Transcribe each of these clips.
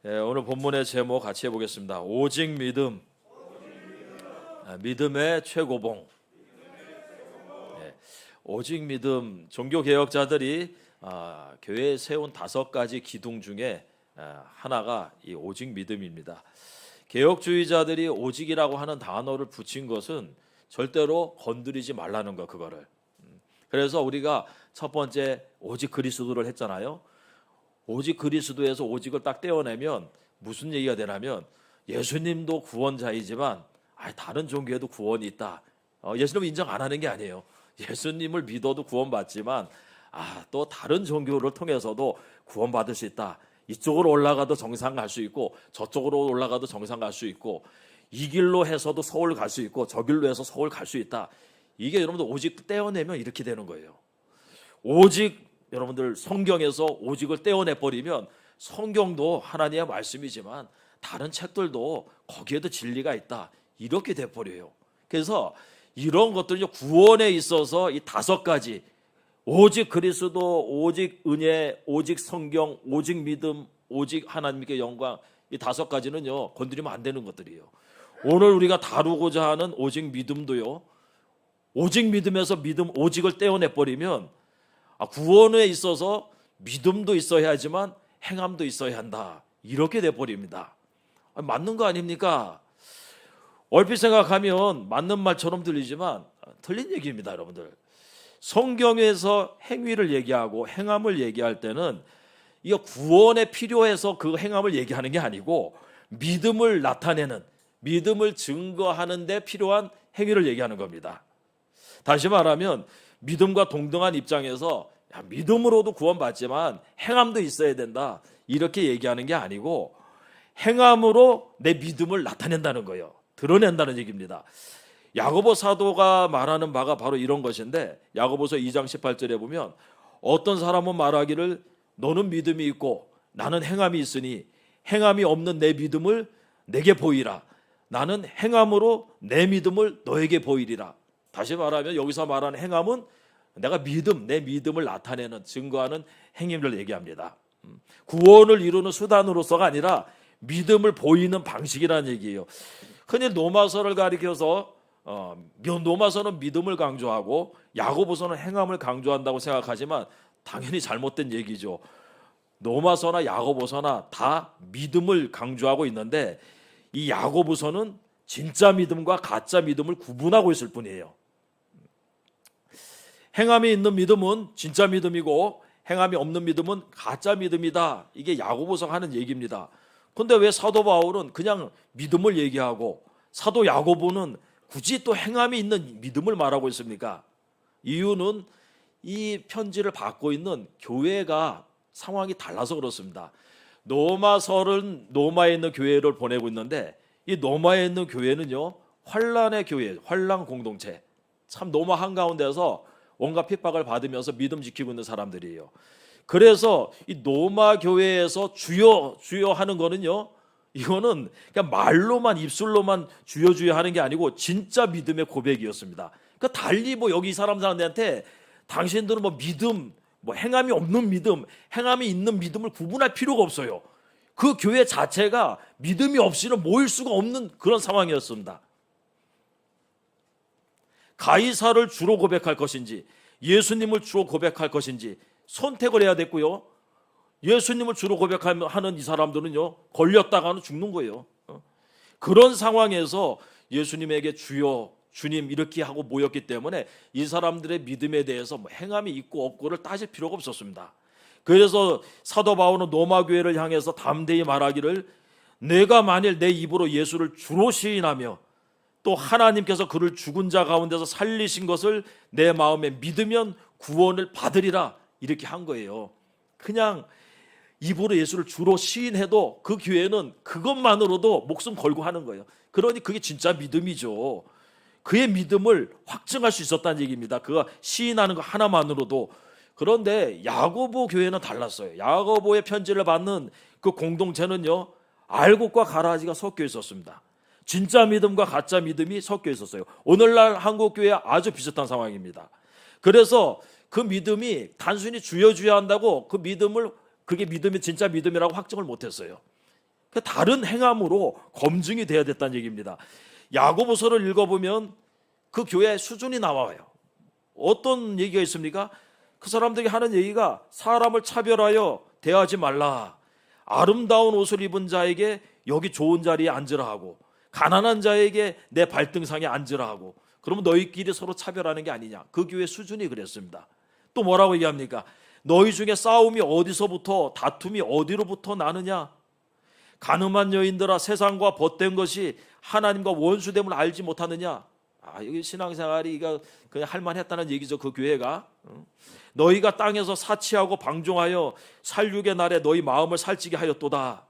오늘 본문의 제목 같이 해보겠습니다. 오직 믿음, 믿음의 최고봉. 오직 믿음, 종교개혁자들이 교회에 세운 5가지 기둥 중에 하나가 이 오직 믿음입니다. 개혁주의자들이 오직이라고 하는 단어를 붙인 것은 절대로 건드리지 말라는 거, 그거를. 그래서 우리가 첫 번째 오직 그리스도를 했잖아요. 오직 그리스도에서 오직을 딱 떼어내면 무슨 얘기가 되냐면 예수님도 구원자이지만 다른 종교에도 구원이 있다. 예수님은 인정 안 하는 게 아니에요. 예수님을 믿어도 구원받지만 또 다른 종교를 통해서도 구원받을 수 있다. 이쪽으로 올라가도 정상 갈 수 있고 저쪽으로 올라가도 정상 갈 수 있고 이 길로 해서도 서울 갈 수 있고 저 길로 해서 서울 갈 수 있다. 이게 여러분들 오직 떼어내면 이렇게 되는 거예요. 오직 여러분들 성경에서 오직을 떼어내버리면 성경도 하나님의 말씀이지만 다른 책들도 거기에도 진리가 있다. 이렇게 돼버려요. 그래서 이런 것들이 구원에 있어서 이 5가지 오직 그리스도, 오직 은혜, 오직 성경, 오직 믿음, 오직 하나님께 영광, 이 5가지는요 건드리면 안 되는 것들이에요. 오늘 우리가 다루고자 하는 오직 믿음도요, 오직 믿음에서 믿음 오직을 떼어내버리면 구원에 있어서 믿음도 있어야 하지만 행함도 있어야 한다. 이렇게 돼버립니다. 맞는 거 아닙니까? 얼핏 생각하면 맞는 말처럼 들리지만 틀린 얘기입니다, 여러분들. 성경에서 행위를 얘기하고 행함을 얘기할 때는 이거 구원에 필요해서 그 행함을 얘기하는 게 아니고 믿음을 나타내는, 믿음을 증거하는 데 필요한 행위를 얘기하는 겁니다. 다시 말하면 믿음과 동등한 입장에서 믿음으로도 구원받지만 행함도 있어야 된다. 이렇게 얘기하는 게 아니고 행함으로 내 믿음을 나타낸다는 거예요. 드러낸다는 얘기입니다. 야고보 사도가 말하는 바가 바로 이런 것인데 야고보서 2장 18절에 보면 어떤 사람은 말하기를 너는 믿음이 있고 나는 행함이 있으니 행함이 없는 내 믿음을 내게 보이라. 나는 행함으로 내 믿음을 너에게 보이리라. 다시 말하면 여기서 말하는 행함은 내가 내 믿음을 나타내는, 증거하는 행위를 얘기합니다. 구원을 이루는 수단으로서가 아니라 믿음을 보이는 방식이라는 얘기예요. 흔히 로마서를 가리켜서 로마서는 믿음을 강조하고 야고보서는 행함을 강조한다고 생각하지만 당연히 잘못된 얘기죠. 로마서나 야고보서나 다 믿음을 강조하고 있는데 이 야고보서는 진짜 믿음과 가짜 믿음을 구분하고 있을 뿐이에요. 행함이 있는 믿음은 진짜 믿음이고 행함이 없는 믿음은 가짜 믿음이다. 이게 야고보서가 하는 얘기입니다. 그런데 왜 사도 바울은 그냥 믿음을 얘기하고 사도 야고보는 굳이 또 행함이 있는 믿음을 말하고 있습니까? 이유는 이 편지를 받고 있는 교회가 상황이 달라서 그렇습니다. 로마서는 로마에 있는 교회를 보내고 있는데 이 로마에 있는 교회는요 환란의 교회, 환란 공동체, 참 로마 한가운데서 온갖 핍박을 받으면서 믿음 지키고 있는 사람들이에요. 그래서 이 로마 교회에서 주여 주여 하는 거는요, 이거는 그냥 말로만 입술로만 주여 주여 하는 게 아니고 진짜 믿음의 고백이었습니다. 그러니까 달리 여기 이 사람들한테 당신들은 믿음, 행함이 없는 믿음, 행함이 있는 믿음을 구분할 필요가 없어요. 그 교회 자체가 믿음이 없이는 모일 수가 없는 그런 상황이었습니다. 가이사를 주로 고백할 것인지 예수님을 주로 고백할 것인지 선택을 해야 됐고요. 예수님을 주로 고백하는 이 사람들은요 걸렸다가는 죽는 거예요. 그런 상황에서 예수님에게 주여 주님 이렇게 하고 모였기 때문에 이 사람들의 믿음에 대해서 행함이 있고 없고를 따질 필요가 없었습니다. 그래서 사도 바울은 로마 교회를 향해서 담대히 말하기를 내가 만일 내 입으로 예수를 주로 시인하며 또 하나님께서 그를 죽은 자 가운데서 살리신 것을 내 마음에 믿으면 구원을 받으리라 이렇게 한 거예요. 그냥 입으로 예수를 주로 시인해도 그 교회는 그것만으로도 목숨 걸고 하는 거예요. 그러니 그게 진짜 믿음이죠. 그의 믿음을 확증할 수 있었다는 얘기입니다. 그가 시인하는 거 하나만으로도. 그런데 야고보 교회는 달랐어요. 야고보의 편지를 받는 그 공동체는요 알곡과 가라지가 섞여 있었습니다. 진짜 믿음과 가짜 믿음이 섞여 있었어요. 오늘날 한국교회 아주 비슷한 상황입니다. 그래서 그 믿음이 단순히 주여 주여 한다고 그 믿음을 그게 믿음이 진짜 믿음이라고 확증을 못했어요. 그 다른 행함으로 검증이 돼야 됐다는 얘기입니다. 야고보서를 읽어보면 그 교회 수준이 나와요. 어떤 얘기가 있습니까? 그 사람들이 하는 얘기가 사람을 차별하여 대하지 말라. 아름다운 옷을 입은 자에게 여기 좋은 자리에 앉으라 하고, 가난한 자에게 내 발등상에 앉으라 하고, 그러면 너희끼리 서로 차별하는 게 아니냐. 그 교회 수준이 그랬습니다. 또 뭐라고 얘기합니까? 너희 중에 싸움이 어디서부터, 다툼이 어디로부터 나느냐? 가늠한 여인들아, 세상과 벗된 것이 하나님과 원수됨을 알지 못하느냐? 여기 신앙생활이 이거 그냥 할만했다는 얘기죠. 그 교회가. 너희가 땅에서 사치하고 방종하여 살육의 날에 너희 마음을 살찌게 하였도다.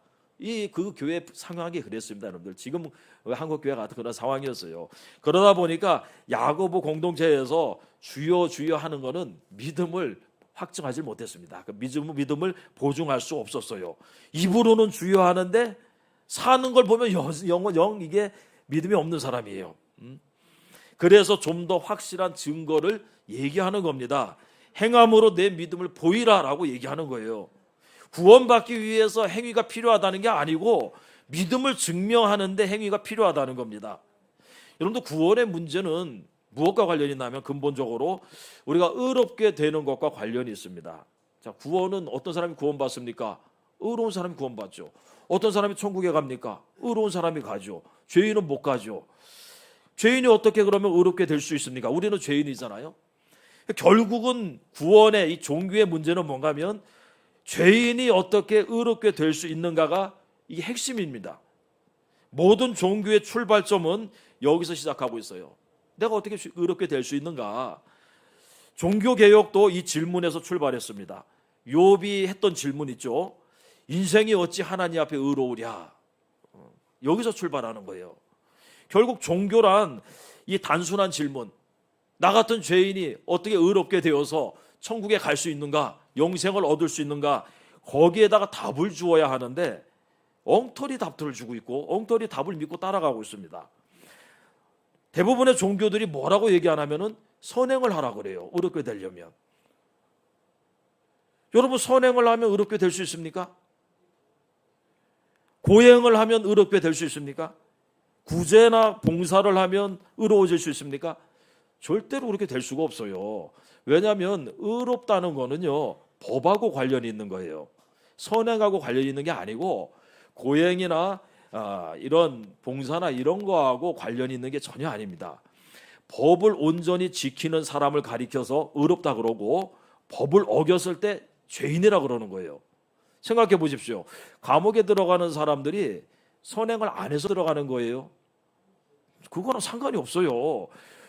그 교회 상황이 그랬습니다, 여러분들. 지금 한국 교회 같은 그런 상황이었어요. 그러다 보니까 야고보 공동체에서 주여 주여 하는 거는 믿음을 확증하지 못했습니다. 그 믿음을 보증할 수 없었어요. 입으로는 주여 하는데 사는 걸 보면 영 이게 믿음이 없는 사람이에요. 그래서 좀 더 확실한 증거를 얘기하는 겁니다. 행함으로 내 믿음을 보이라라고 얘기하는 거예요. 구원받기 위해서 행위가 필요하다는 게 아니고 믿음을 증명하는데 행위가 필요하다는 겁니다. 여러분들, 구원의 문제는 무엇과 관련이 있냐면 근본적으로 우리가 의롭게 되는 것과 관련이 있습니다. 자, 구원은 어떤 사람이 구원받습니까? 의로운 사람이 구원받죠. 어떤 사람이 천국에 갑니까? 의로운 사람이 가죠. 죄인은 못 가죠. 죄인이 어떻게 그러면 의롭게 될 수 있습니까? 우리는 죄인이잖아요. 결국은 구원의 이 종교의 문제는 뭔가 하면 죄인이 어떻게 의롭게 될 수 있는가가 이게 핵심입니다. 모든 종교의 출발점은 여기서 시작하고 있어요. 내가 어떻게 의롭게 될 수 있는가? 종교개혁도 이 질문에서 출발했습니다. 욥이 했던 질문 있죠. 인생이 어찌 하나님 앞에 의로우랴. 여기서 출발하는 거예요. 결국 종교란 이 단순한 질문, 나 같은 죄인이 어떻게 의롭게 되어서 천국에 갈 수 있는가, 영생을 얻을 수 있는가, 거기에다가 답을 주어야 하는데 엉터리 답들을 주고 있고 엉터리 답을 믿고 따라가고 있습니다. 대부분의 종교들이 뭐라고 얘기 안 하면은 선행을 하라고 그래요. 의롭게 되려면. 여러분, 선행을 하면 의롭게 될 수 있습니까? 고행을 하면 의롭게 될 수 있습니까? 구제나 봉사를 하면 의로워질 수 있습니까? 절대로 그렇게 될 수가 없어요. 왜냐하면 의롭다는 거는요, 법하고 관련이 있는 거예요. 선행하고 관련이 있는 게 아니고 고행이나 이런 봉사나 이런 거하고 관련이 있는 게 전혀 아닙니다. 법을 온전히 지키는 사람을 가리켜서 의롭다 그러고 법을 어겼을 때 죄인이라 그러는 거예요. 생각해 보십시오. 감옥에 들어가는 사람들이 선행을 안 해서 들어가는 거예요. 그거랑 상관이 없어요.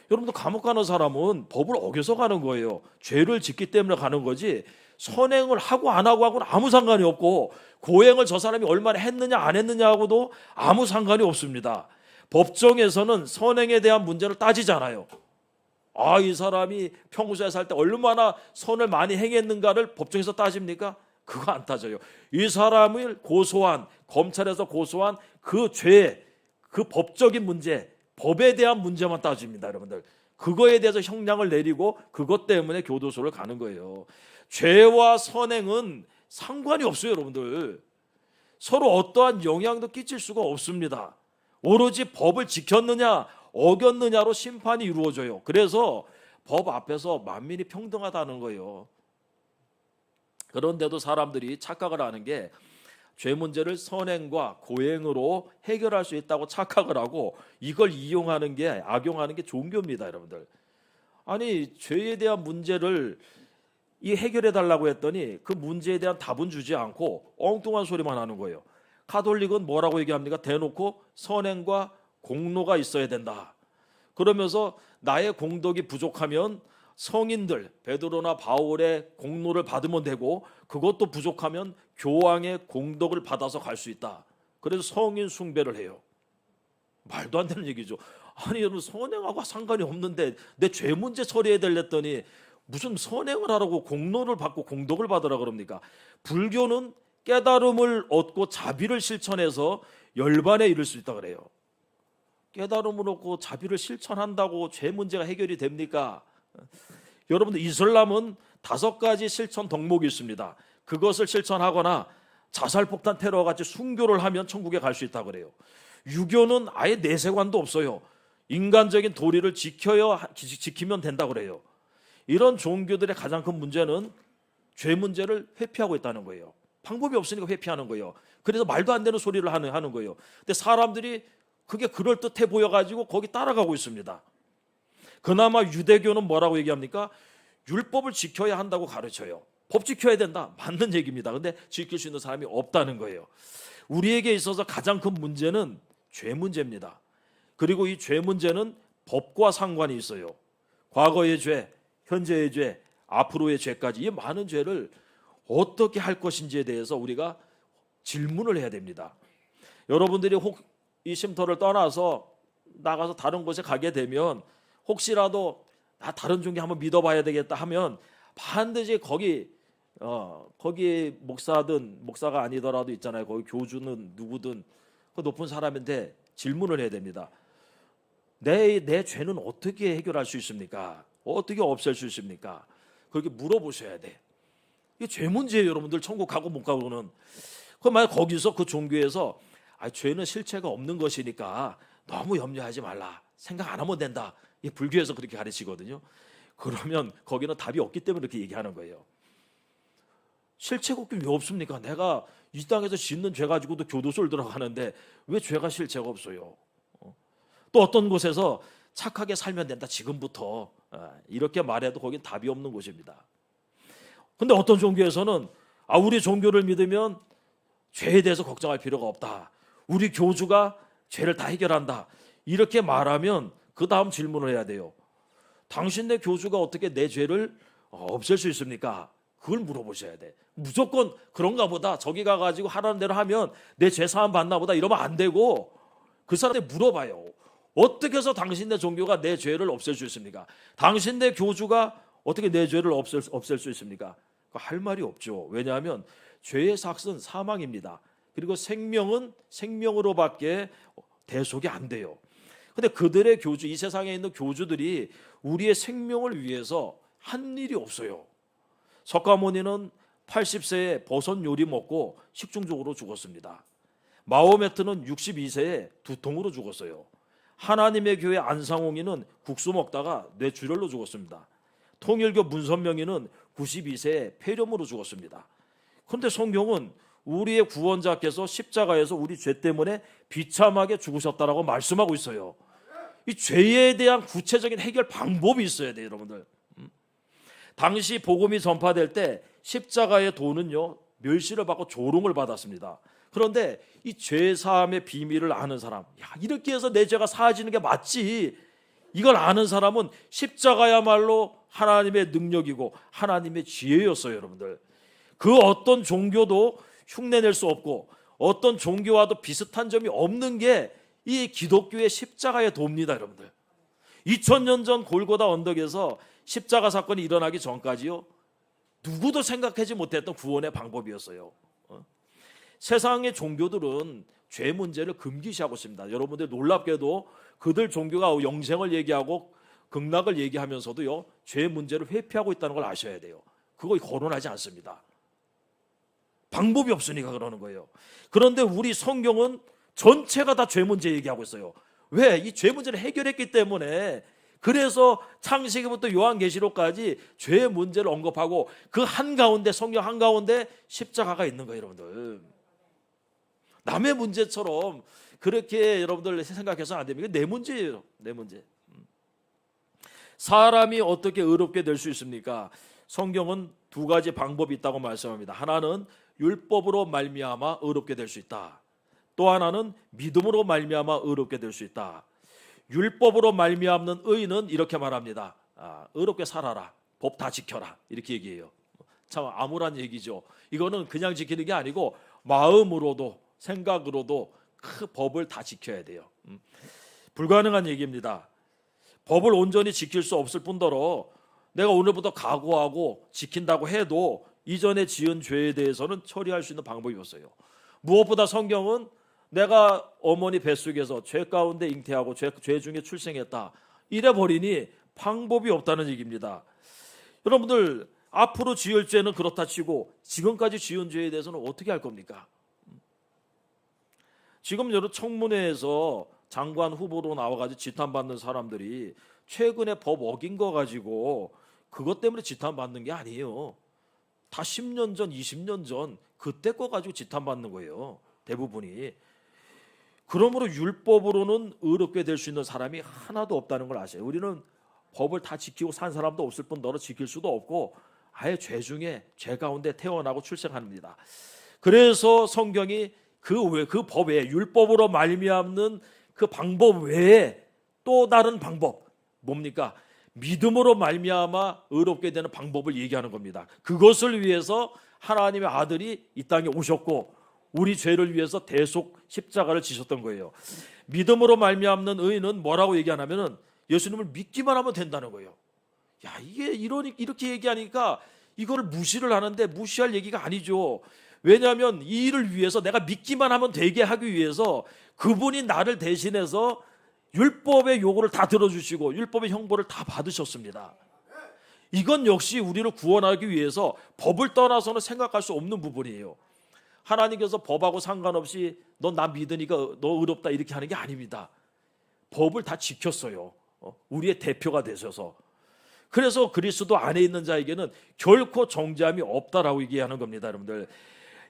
여러분들, 감옥 가는 사람은 법을 어겨서 가는 거예요. 죄를 짓기 때문에 가는 거지 선행을 하고 안 하고는 아무 상관이 없고 고행을 저 사람이 얼마나 했느냐 안 했느냐하고도 아무 상관이 없습니다. 법정에서는 선행에 대한 문제를 따지잖아요. 이 사람이 평소에 살 때 얼마나 선을 많이 행했는가를 법정에서 따집니까? 그거 안 따져요. 이 사람을 고소한, 검찰에서 고소한 그 죄, 그 법적인 문제, 법에 대한 문제만 따집니다, 여러분들. 그거에 대해서 형량을 내리고 그것 때문에 교도소를 가는 거예요. 죄와 선행은 상관이 없어요, 여러분들. 서로 어떠한 영향도 끼칠 수가 없습니다. 오로지 법을 지켰느냐 어겼느냐로 심판이 이루어져요. 그래서 법 앞에서 만민이 평등하다는 거예요. 그런데도 사람들이 착각을 하는 게 죄 문제를 선행과 고행으로 해결할 수 있다고 착각을 하고 이걸 이용하는 게, 악용하는 게 종교입니다, 여러분들. 아니, 죄에 대한 문제를 해결해 달라고 했더니 그 문제에 대한 답은 주지 않고 엉뚱한 소리만 하는 거예요. 가톨릭은 뭐라고 얘기합니까? 대놓고 선행과 공로가 있어야 된다. 그러면서 나의 공덕이 부족하면 성인들, 베드로나 바울의 공로를 받으면 되고 그것도 부족하면 교황의 공덕을 받아서 갈 수 있다. 그래서 성인 숭배를 해요. 말도 안 되는 얘기죠. 아니, 여러분, 선행하고 상관이 없는데 내 죄 문제 처리해야 될랬더니 무슨 선행을 하라고 공로를 받고 공덕을 받으라 그럽니까? 불교는 깨달음을 얻고 자비를 실천해서 열반에 이를 수 있다 그래요. 깨달음을 얻고 자비를 실천한다고 죄 문제가 해결이 됩니까? 여러분들, 이슬람은 5가지 실천 덕목이 있습니다. 그것을 실천하거나 자살폭탄 테러와 같이 순교를 하면 천국에 갈 수 있다고 그래요. 유교는 아예 내세관도 없어요. 인간적인 도리를 지키면 된다고 그래요. 이런 종교들의 가장 큰 문제는 죄 문제를 회피하고 있다는 거예요. 방법이 없으니까 회피하는 거예요. 그래서 말도 안 되는 소리를 하는 거예요. 근데 사람들이 그게 그럴듯해 보여가지고 거기 따라가고 있습니다. 그나마 유대교는 뭐라고 얘기합니까? 율법을 지켜야 한다고 가르쳐요. 법 지켜야 된다. 맞는 얘기입니다. 근데 지킬 수 있는 사람이 없다는 거예요. 우리에게 있어서 가장 큰 문제는 죄 문제입니다. 그리고 이 죄 문제는 법과 상관이 있어요. 과거의 죄, 현재의 죄, 앞으로의 죄까지 이 많은 죄를 어떻게 할 것인지에 대해서 우리가 질문을 해야 됩니다. 여러분들이 혹 이 쉼터를 떠나서 나가서 다른 곳에 가게 되면 혹시라도 나 다른 종교 한번 믿어봐야 되겠다 하면 반드시 거기 목사든 목사가 아니더라도 있잖아요. 거기 교주는 누구든 그 높은 사람인데 질문을 해야 됩니다. 내 죄는 어떻게 해결할 수 있습니까? 어떻게 없앨 수 있습니까? 그렇게 물어보셔야 돼. 이게 죄 문제예요, 여러분들. 천국 가고 못 가고는. 그럼 만약 거기서 그 종교에서 죄는 실체가 없는 것이니까 너무 염려하지 말라. 생각 안 하면 된다. 이 불교에서 그렇게 가르치거든요. 그러면 거기는 답이 없기 때문에 그렇게 얘기하는 거예요. 실체가 없긴 왜 없습니까? 내가 이 땅에서 짓는 죄 가지고도 교도소를 들어가는데 왜 죄가 실체가 없어요? 또 어떤 곳에서 착하게 살면 된다. 지금부터 이렇게 말해도 거긴 답이 없는 곳입니다. 근데 어떤 종교에서는 우리 종교를 믿으면 죄에 대해서 걱정할 필요가 없다. 우리 교주가 죄를 다 해결한다. 이렇게 말하면 그 다음 질문을 해야 돼요. 당신네 교주가 어떻게 내 죄를 없앨 수 있습니까? 그걸 물어보셔야 돼. 무조건 그런가 보다. 저기 가가지고 하라는 대로 하면 내 죄 사함 받나 보다 이러면 안 되고 그 사람한테 물어봐요. 어떻게 해서 당신네 종교가 내 죄를 없앨 수 있습니까? 당신네 교주가 어떻게 내 죄를 없앨 수 있습니까? 할 말이 없죠. 왜냐하면 죄의 삭은 사망입니다. 그리고 생명은 생명으로밖에 대속이 안 돼요. 근데 그들의 교주, 이 세상에 있는 교주들이 우리의 생명을 위해서 한 일이 없어요. 석가모니는 80세에 버섯 요리 먹고 식중독으로 죽었습니다. 마호메트는 62세에 두통으로 죽었어요. 하나님의 교회 안상홍이는 국수 먹다가 뇌출혈로 죽었습니다. 통일교 문선명이는 92세에 폐렴으로 죽었습니다. 그런데 성경은 우리의 구원자께서 십자가에서 우리 죄 때문에 비참하게 죽으셨다라고 말씀하고 있어요. 이 죄에 대한 구체적인 해결 방법이 있어야 돼요, 여러분들. 당시 복음이 전파될 때 십자가의 도는요 멸시를 받고 조롱을 받았습니다. 그런데 이 죄사함의 비밀을 아는 사람, 이렇게 해서 내 죄가 사해지는 게 맞지, 이걸 아는 사람은 십자가야말로 하나님의 능력이고 하나님의 지혜였어요, 여러분들. 그 어떤 종교도 흉내낼 수 없고 어떤 종교와도 비슷한 점이 없는 게 이 기독교의 십자가의 도입니다, 여러분들. 2000년 전 골고다 언덕에서 십자가 사건이 일어나기 전까지요 누구도 생각하지 못했던 구원의 방법이었어요. 세상의 종교들은 죄 문제를 금기시하고 있습니다. 여러분들 놀랍게도 그들 종교가 영생을 얘기하고 극락을 얘기하면서도요 죄 문제를 회피하고 있다는 걸 아셔야 돼요. 그거 거론하지 않습니다. 방법이 없으니까 그러는 거예요. 그런데 우리 성경은 전체가 다 죄 문제 얘기하고 있어요. 왜? 이 죄 문제를 해결했기 때문에. 그래서 창세기부터 요한계시록까지 죄의 문제를 언급하고 그 한가운데, 성경 한가운데 십자가가 있는 거예요, 여러분들. 남의 문제처럼 그렇게 여러분들 생각해서는 안 됩니다. 내 문제예요, 내 문제. 사람이 어떻게 의롭게 될 수 있습니까? 성경은 두 가지 방법이 있다고 말씀합니다. 하나는 율법으로 말미암아 의롭게 될 수 있다. 또 하나는 믿음으로 말미암아 의롭게 될 수 있다. 율법으로 말미암는 의는 이렇게 말합니다. 의롭게 살아라. 법 다 지켜라. 이렇게 얘기해요. 참 암울한 얘기죠. 이거는 그냥 지키는 게 아니고 마음으로도 생각으로도 그 법을 다 지켜야 돼요. 불가능한 얘기입니다. 법을 온전히 지킬 수 없을 뿐더러 내가 오늘부터 각오하고 지킨다고 해도 이전에 지은 죄에 대해서는 처리할 수 있는 방법이 없어요. 무엇보다 성경은 내가 어머니 뱃속에서 죄 가운데 잉태하고 죄 중에 출생했다 이래 버리니 방법이 없다는 얘기입니다. 여러분들 앞으로 지을 죄는 그렇다 치고 지금까지 지은 죄에 대해서는 어떻게 할 겁니까? 지금 여러 청문회에서 장관 후보로 나와가지고 지탄받는 사람들이 최근에 법 어긴 거 가지고 그것 때문에 지탄받는 게 아니에요. 다 10년 전, 20년 전 그때 거 가지고 지탄받는 거예요. 대부분이. 그러므로 율법으로는 의롭게 될 수 있는 사람이 하나도 없다는 걸 아세요. 우리는 법을 다 지키고 산 사람도 없을 뿐더러 지킬 수도 없고 아예 죄 중에 죄 가운데 태어나고 출생합니다. 그래서 성경이 그 법 외에 율법으로 말미암는 그 방법 외에 또 다른 방법 뭡니까? 믿음으로 말미암아 의롭게 되는 방법을 얘기하는 겁니다. 그것을 위해서 하나님의 아들이 이 땅에 오셨고 우리 죄를 위해서 대속 십자가를 지셨던 거예요. 믿음으로 말미암는 의인은 뭐라고 얘기하냐면은 예수님을 믿기만 하면 된다는 거예요. 야, 이게 이렇게 얘기하니까 이거를 무시를 하는데 무시할 얘기가 아니죠. 왜냐하면 이 일을 위해서 내가 믿기만 하면 되게 하기 위해서 그분이 나를 대신해서 율법의 요구를 다 들어주시고 율법의 형벌을 다 받으셨습니다. 이건 역시 우리를 구원하기 위해서 법을 떠나서는 생각할 수 없는 부분이에요. 하나님께서 법하고 상관없이 너 나 믿으니까 너 의롭다 이렇게 하는 게 아닙니다. 법을 다 지켰어요. 우리의 대표가 되셔서. 그래서 그리스도 안에 있는 자에게는 결코 정죄함이 없다라고 얘기하는 겁니다. 여러분들,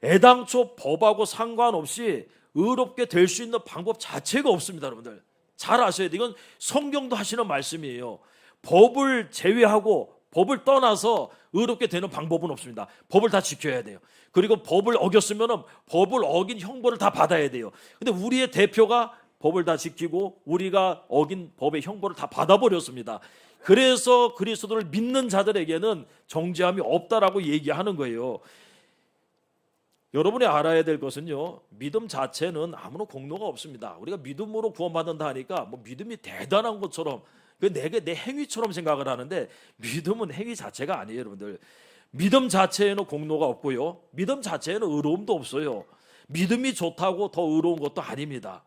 애당초 법하고 상관없이 의롭게 될 수 있는 방법 자체가 없습니다. 여러분들 잘 아셔야 돼요. 이건 성경도 하시는 말씀이에요. 법을 제외하고 법을 떠나서 의롭게 되는 방법은 없습니다. 법을 다 지켜야 돼요. 그리고 법을 어겼으면 법을 어긴 형벌을 다 받아야 돼요. 근데 우리의 대표가 법을 다 지키고 우리가 어긴 법의 형벌을 다 받아버렸습니다. 그래서 그리스도를 믿는 자들에게는 정죄함이 없다라고 얘기하는 거예요. 여러분이 알아야 될 것은요, 믿음 자체는 아무런 공로가 없습니다. 우리가 믿음으로 구원받는다 하니까 뭐 믿음이 대단한 것처럼 내 행위처럼 생각을 하는데 믿음은 행위 자체가 아니에요. 여러분들, 믿음 자체에는 공로가 없고요, 믿음 자체에는 의로움도 없어요. 믿음이 좋다고 더 의로운 것도 아닙니다.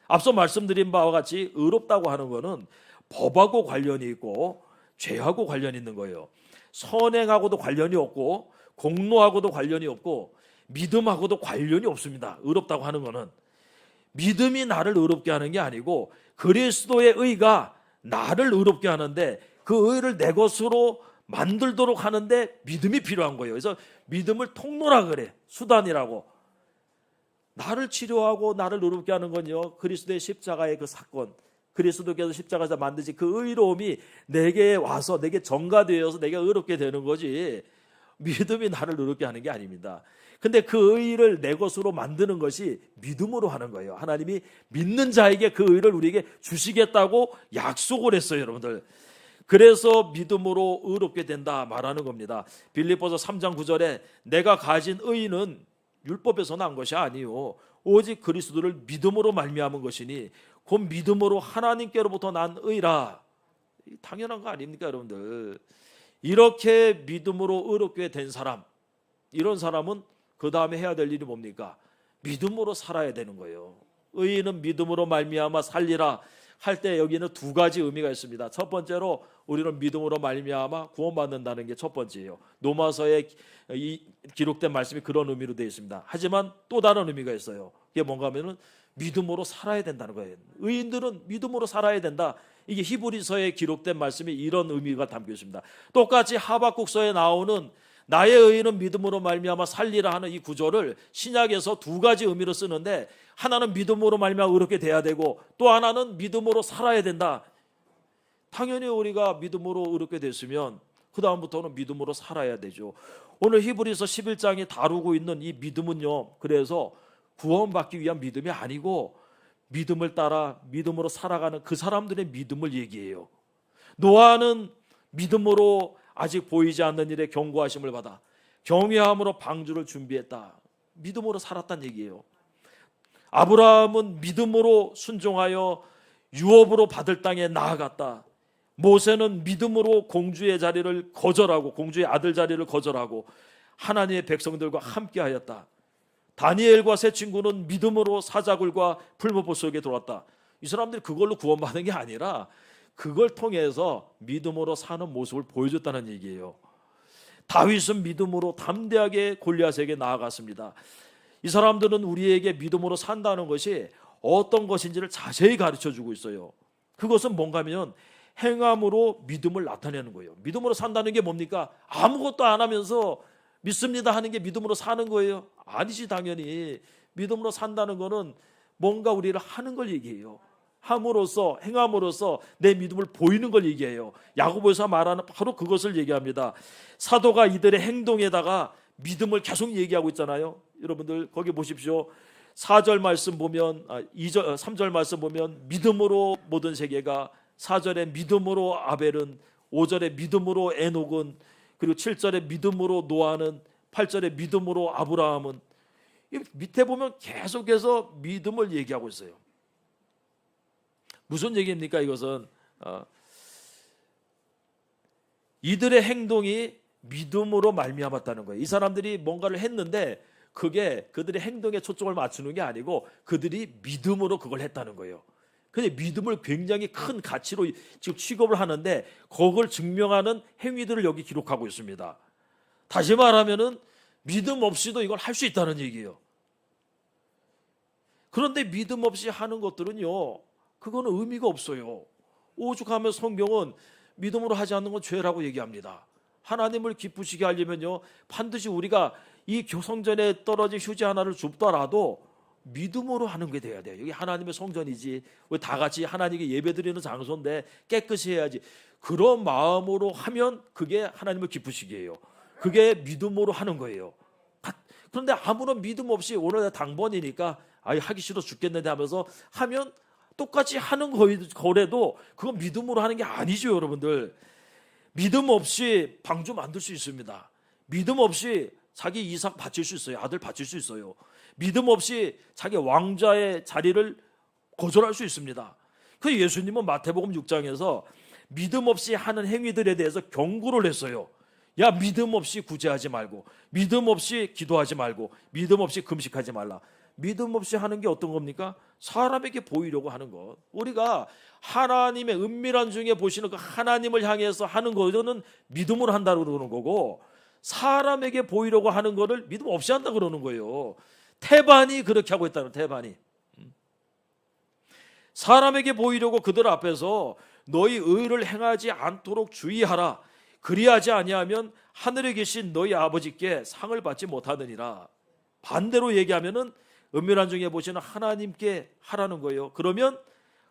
앞서 말씀드린 바와 같이 의롭다고 하는 것은 법하고 관련이 있고 죄하고 관련이 있는 거예요. 선행하고도 관련이 없고 공로하고도 관련이 없고 믿음하고도 관련이 없습니다. 의롭다고 하는 것은 믿음이 나를 의롭게 하는 게 아니고 그리스도의 의가 나를 의롭게 하는데 그 의를 내 것으로 만들도록 하는데 믿음이 필요한 거예요. 그래서 믿음을 통로라 그래, 수단이라고. 나를 치료하고 나를 의롭게 하는 건요, 그리스도의 십자가의 그 사건, 그리스도께서 십자가에서 만드신 그 의로움이 내게 와서 내게 전가되어서 내가 의롭게 되는 거지, 믿음이 나를 의롭게 하는 게 아닙니다. 근데 그 의를 내 것으로 만드는 것이 믿음으로 하는 거예요. 하나님이 믿는 자에게 그 의를 우리에게 주시겠다고 약속을 했어요, 여러분들. 그래서 믿음으로 의롭게 된다 말하는 겁니다. 빌립보서 3장 9절에 내가 가진 의는 율법에서 난 것이 아니요 오직 그리스도를 믿음으로 말미암은 것이니 곧 믿음으로 하나님께로부터 난 의라. 당연한 거 아닙니까, 여러분들? 이렇게 믿음으로 의롭게 된 사람, 이런 사람은 그 다음에 해야 될 일이 뭡니까? 믿음으로 살아야 되는 거예요. 의인은 믿음으로 말미암아 살리라 할 때 여기는 두 가지 의미가 있습니다. 첫 번째로 우리는 믿음으로 말미암아 구원받는다는 게 첫 번째예요. 로마서에 기록된 말씀이 그런 의미로 되어 있습니다. 하지만 또 다른 의미가 있어요. 이게 뭔가 하면은 믿음으로 살아야 된다는 거예요. 의인들은 믿음으로 살아야 된다. 이게 히브리서에 기록된 말씀이 이런 의미가 담겨 있습니다. 똑같이 하박국서에 나오는 나의 의인은 믿음으로 말미암아 살리라 하는 이 구절을 신약에서 두 가지 의미로 쓰는데, 하나는 믿음으로 말미암아 의롭게 돼야 되고 또 하나는 믿음으로 살아야 된다. 당연히 우리가 믿음으로 의롭게 됐으면 그 다음부터는 믿음으로 살아야 되죠. 오늘 히브리서 11장이 다루고 있는 이 믿음은요, 그래서 구원받기 위한 믿음이 아니고 믿음을 따라 믿음으로 살아가는 그 사람들의 믿음을 얘기해요. 노아는 믿음으로 아직 보이지 않는 일에 경고하심을 받아 경외함으로 방주를 준비했다. 믿음으로 살았다는 얘기예요. 아브라함은 믿음으로 순종하여 유업으로 받을 땅에 나아갔다. 모세는 믿음으로 공주의 자리를 거절하고 공주의 아들 자리를 거절하고 하나님의 백성들과 함께하였다. 다니엘과 세 친구는 믿음으로 사자굴과 풀무불 속에 들어왔다. 이 사람들이 그걸로 구원받은 게 아니라 그걸 통해서 믿음으로 사는 모습을 보여줬다는 얘기예요. 다윗은 믿음으로 담대하게 골리앗에게 나아갔습니다. 이 사람들은 우리에게 믿음으로 산다는 것이 어떤 것인지를 자세히 가르쳐주고 있어요. 그것은 뭔가 하면 행함으로 믿음을 나타내는 거예요. 믿음으로 산다는 게 뭡니까? 아무것도 안 하면서 믿습니다 하는 게 믿음으로 사는 거예요? 아니지, 당연히. 믿음으로 산다는 거는 뭔가 우리를 하는 걸 얘기해요. 함으로써, 행함으로써 내 믿음을 보이는 걸 얘기해요. 야고보에서 말하는 바로 그것을 얘기합니다. 사도가 이들의 행동에다가 믿음을 계속 얘기하고 있잖아요. 여러분들 거기 보십시오. 4절 말씀 보면 3절 말씀 보면 믿음으로 모든 세계가, 4절에 믿음으로 아벨은, 5절에 믿음으로 에녹은, 그리고 7절에 믿음으로 노아는, 8절에 믿음으로 아브라함은, 밑에 보면 계속해서 믿음을 얘기하고 있어요. 무슨 얘기입니까? 이것은 이들의 행동이 믿음으로 말미암았다는 거예요. 이 사람들이 뭔가를 했는데 그게 그들의 행동에 초점을 맞추는 게 아니고 그들이 믿음으로 그걸 했다는 거예요. 근데 믿음을 굉장히 큰 가치로 지금 취급을 하는데 그걸 증명하는 행위들을 여기 기록하고 있습니다. 다시 말하면은 믿음 없이도 이걸 할 수 있다는 얘기예요. 그런데 믿음 없이 하는 것들은요, 그거는 의미가 없어요. 오죽하면 성경은 믿음으로 하지 않는 건 죄라고 얘기합니다. 하나님을 기쁘시게 하려면요, 반드시 우리가 이 성전에 떨어진 휴지 하나를 줍더라도 믿음으로 하는 게 돼야 돼요. 여기 하나님의 성전이지, 왜 다 같이 하나님께 예배드리는 장소인데 깨끗이 해야지. 그런 마음으로 하면 그게 하나님을 기쁘시게 해요. 그게 믿음으로 하는 거예요. 그런데 아무런 믿음 없이 오늘 당번이니까 하기 싫어 죽겠는데 하면서 하면 똑같이 하는 거래도 그건 믿음으로 하는 게 아니죠, 여러분들. 믿음 없이 방주 만들 수 있습니다. 믿음 없이 자기 이삭 바칠 수 있어요. 아들 바칠 수 있어요. 믿음 없이 자기 왕자의 자리를 거절할 수 있습니다. 그 예수님은 마태복음 6장에서 믿음 없이 하는 행위들에 대해서 경고를 했어요. 야, 믿음 없이 구제하지 말고, 믿음 없이 기도하지 말고, 믿음 없이 금식하지 말라. 믿음 없이 하는 게 어떤 겁니까? 사람에게 보이려고 하는 것. 우리가 하나님의 은밀한 중에 보시는 그 하나님을 향해서 하는 거는 믿음으로 한다고 그러는 거고, 사람에게 보이려고 하는 거를 믿음 없이 한다 그러는 거예요. 태반이 그렇게 하고 있다는, 태반이. 사람에게 보이려고 그들 앞에서 너희 의를 행하지 않도록 주의하라. 그리하지 아니하면 하늘에 계신 너희 아버지께 상을 받지 못하느니라. 반대로 얘기하면은 은밀한 중에 보시는 하나님께 하라는 거예요. 그러면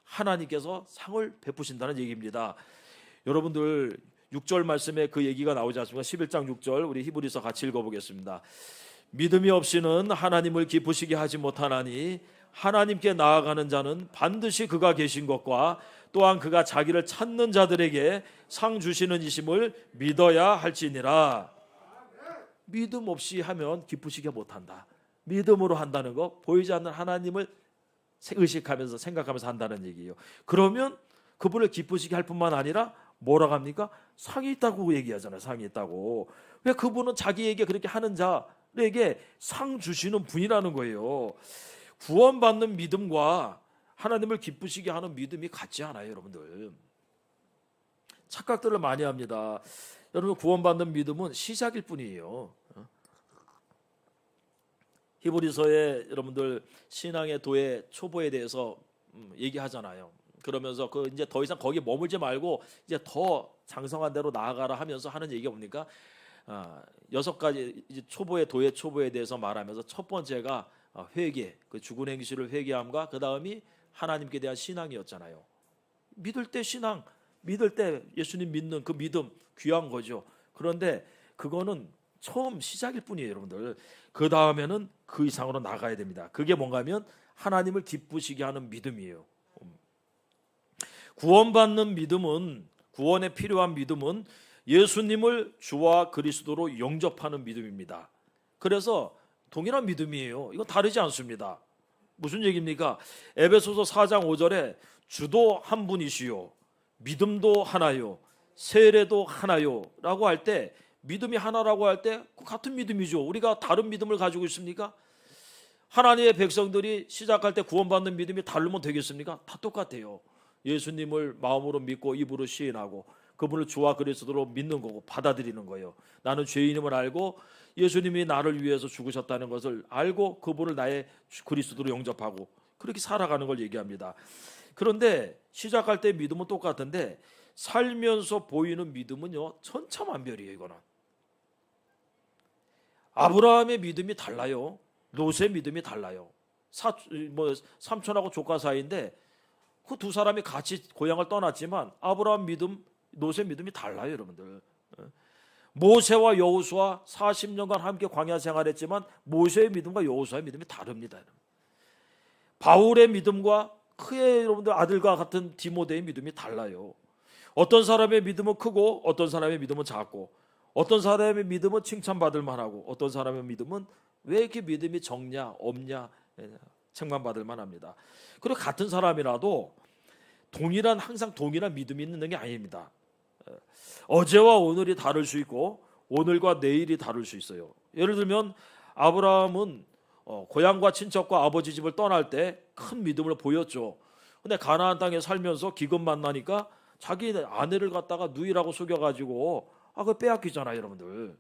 하나님께서 상을 베푸신다는 얘기입니다. 여러분들 6절 말씀에 그 얘기가 나오지 않습니까? 11장 6절 우리 히브리서 같이 읽어보겠습니다. 믿음이 없이는 하나님을 기쁘시게 하지 못하나니 하나님께 나아가는 자는 반드시 그가 계신 것과 또한 그가 자기를 찾는 자들에게 상 주시는 이심을 믿어야 할지니라. 믿음 없이 하면 기쁘시게 못한다. 믿음으로 한다는 거, 보이지 않는 하나님을 의식하면서 생각하면서 한다는 얘기예요. 그러면 그분을 기쁘시게 할 뿐만 아니라 뭐라고 합니까? 상이 있다고 얘기하잖아요. 상이 있다고. 왜? 그분은 자기에게 그렇게 하는 자에게 상 주시는 분이라는 거예요. 구원받는 믿음과 하나님을 기쁘시게 하는 믿음이 같지 않아요, 여러분들. 착각들을 많이 합니다. 여러분, 구원받는 믿음은 시작일 뿐이에요. 히브리서에 여러분들 신앙의 도의 초보에 대해서 얘기하잖아요. 그러면서 그 이제 더 이상 거기 머물지 말고 이제 더 장성한 데로 나아가라 하면서 하는 얘기가 뭡니까? 6가지 이제 초보의 도의 초보에 대해서 말하면서 첫 번째가 회개, 그 죽은 행실을 회개함과 그 다음이 하나님께 대한 신앙이었잖아요. 믿을 때 신앙, 믿을 때 예수님 믿는 그 믿음 귀한 거죠. 그런데 그거는 처음 시작일 뿐이에요, 여러분들. 그 다음에는 그 이상으로 나가야 됩니다. 그게 뭔가 하면 하나님을 기쁘시게 하는 믿음이에요. 구원받는 믿음은, 구원에 필요한 믿음은 예수님을 주와 그리스도로 영접하는 믿음입니다. 그래서 동일한 믿음이에요. 이건 다르지 않습니다. 무슨 얘기입니까? 에베소서 4장 5절에 주도 한 분이시요 믿음도 하나요 세례도 하나요 라고 할 때, 믿음이 하나라고 할 때 같은 믿음이죠. 우리가 다른 믿음을 가지고 있습니까? 하나님의 백성들이 시작할 때 구원받는 믿음이 다르면 되겠습니까? 다 똑같아요. 예수님을 마음으로 믿고 입으로 시인하고 그분을 주와 그리스도로 믿는 거고 받아들이는 거예요. 나는 죄인임을 알고 예수님이 나를 위해서 죽으셨다는 것을 알고 그분을 나의 그리스도로 영접하고 그렇게 살아가는 걸 얘기합니다. 그런데 시작할 때 믿음은 똑같은데 살면서 보이는 믿음은요 천차만별이에요. 이거는 아브라함의 믿음이 달라요. 롯의 믿음이 달라요. 삼촌하고 조카 사이인데 그 두 사람이 같이 고향을 떠났지만 아브라함 믿음, 롯의 믿음이 달라요, 여러분들. 모세와 여호수아 40년간 함께 광야 생활했지만 모세의 믿음과 여호수아의 믿음이 다릅니다. 바울의 믿음과 그의 여러분들 아들과 같은 디모데의 믿음이 달라요. 어떤 사람의 믿음은 크고 어떤 사람의 믿음은 작고 어떤 사람의 믿음은 칭찬받을 만하고 어떤 사람의 믿음은 왜 이렇게 믿음이 적냐 없냐 칭찬받을 만합니다. 그리고 같은 사람이라도 항상 동일한 믿음이 있는 게 아닙니다. 어제와 오늘이 다를 수 있고 오늘과 내일이 다를 수 있어요. 예를 들면 아브라함은 고향과 친척과 아버지 집을 떠날 때 큰 믿음을 보였죠. 근데 가나안 땅에 살면서 기근 만나니까 자기 아내를 갖다가 누이라고 속여가지고 그거 빼앗기잖아요, 여러분들.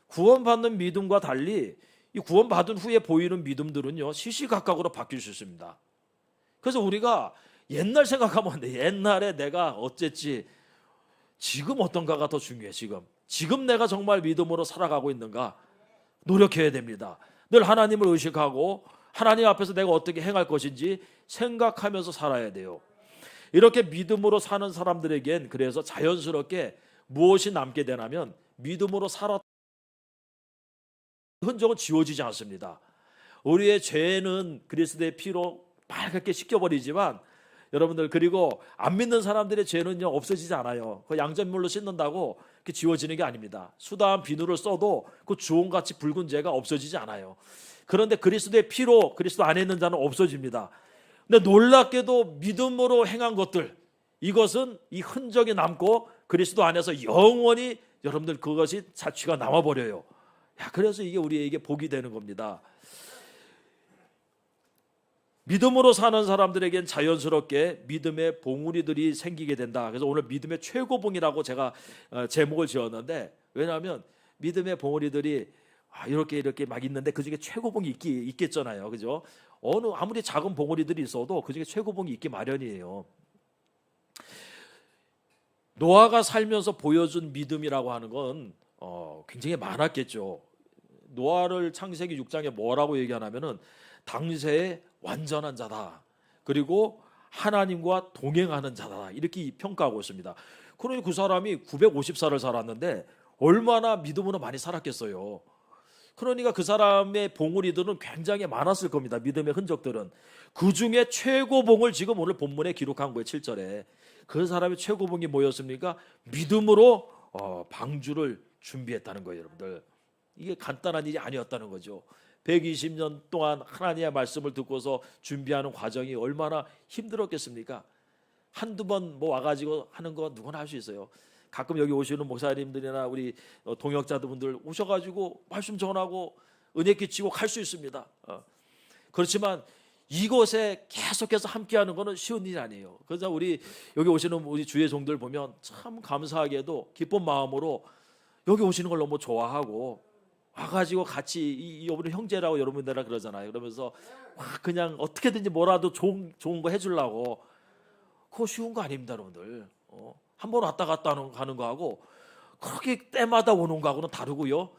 구원받는 믿음과 달리 이 구원받은 후에 보이는 믿음들은요 시시각각으로 바뀔 수 있습니다. 그래서 우리가 옛날 생각하면 안 돼. 옛날에 내가 어쨌지 지금 어떤가가 더 중요해. 지금 내가 정말 믿음으로 살아가고 있는가 노력해야 됩니다. 늘 하나님을 의식하고 하나님 앞에서 내가 어떻게 행할 것인지 생각하면서 살아야 돼요. 이렇게 믿음으로 사는 사람들에겐 그래서 자연스럽게 무엇이 남게 되냐면 믿음으로 살았던 흔적은 지워지지 않습니다. 우리의 죄는 그리스도의 피로 빨갛게 씻겨버리지만 여러분들 그리고 안 믿는 사람들의 죄는요 없어지지 않아요. 그 양전물로 씻는다고 그렇게 지워지는 게 아닙니다. 수다한 비누를 써도 그 주홍같이 붉은 죄가 없어지지 않아요. 그런데 그리스도의 피로 그리스도 안에 있는 자는 없어집니다. 근데 놀랍게도 믿음으로 행한 것들 이것은 이 흔적이 남고 그리스도 안에서 영원히 여러분들 그것이 자취가 남아버려요. 그래서 이게 우리에게 복이 되는 겁니다. 믿음으로 사는 사람들에겐 자연스럽게 믿음의 봉우리들이 생기게 된다. 그래서 오늘 믿음의 최고봉이라고 제가 제목을 지었는데 왜냐하면 믿음의 봉우리들이 이렇게 막 있는데 그중에 최고봉이 있겠잖아요. 그죠? 아무리 작은 봉우리들이 있어도 그중에 최고봉이 있기 마련이에요. 노아가 살면서 보여준 믿음이라고 하는 건 굉장히 많았겠죠. 노아를 창세기 6장에 뭐라고 얘기하냐면은 당세의 완전한 자다. 그리고 하나님과 동행하는 자다. 이렇게 평가하고 있습니다. 그러니 그 사람이 950살을 살았는데 얼마나 믿음으로 많이 살았겠어요. 그러니까 그 사람의 봉우리들은 굉장히 많았을 겁니다. 믿음의 흔적들은. 그중에 최고봉을 지금 오늘 본문에 기록한 거예요. 7절에. 그 사람의 최고봉이 뭐였습니까? 믿음으로 방주를 준비했다는 거예요, 여러분들. 이게 간단한 일이 아니었다는 거죠. 120년 동안 하나님의 말씀을 듣고서 준비하는 과정이 얼마나 힘들었겠습니까? 한두 번 와가지고 하는 거 누구나 할 수 있어요. 가끔 여기 오시는 목사님들이나 우리 동역자분들 오셔가지고 말씀 전하고 은혜 끼치고 갈 수 있습니다. 그렇지만 이곳에 계속해서 함께하는 것은 쉬운 일이 아니에요. 그래서 우리 여기 오시는 우리 주의 종들 보면 참 감사하게도 기쁜 마음으로 여기 오시는 걸 너무 좋아하고 와가지고 같이 우리 형제라고 여러분들이라 그러잖아요. 그러면서 그냥 어떻게든지 뭐라도 좋은 거 해주려고. 그거 쉬운 거 아닙니다, 여러분들. 한 번 왔다 갔다 가는 거하고 그렇게 때마다 오는 거하고는 다르고요.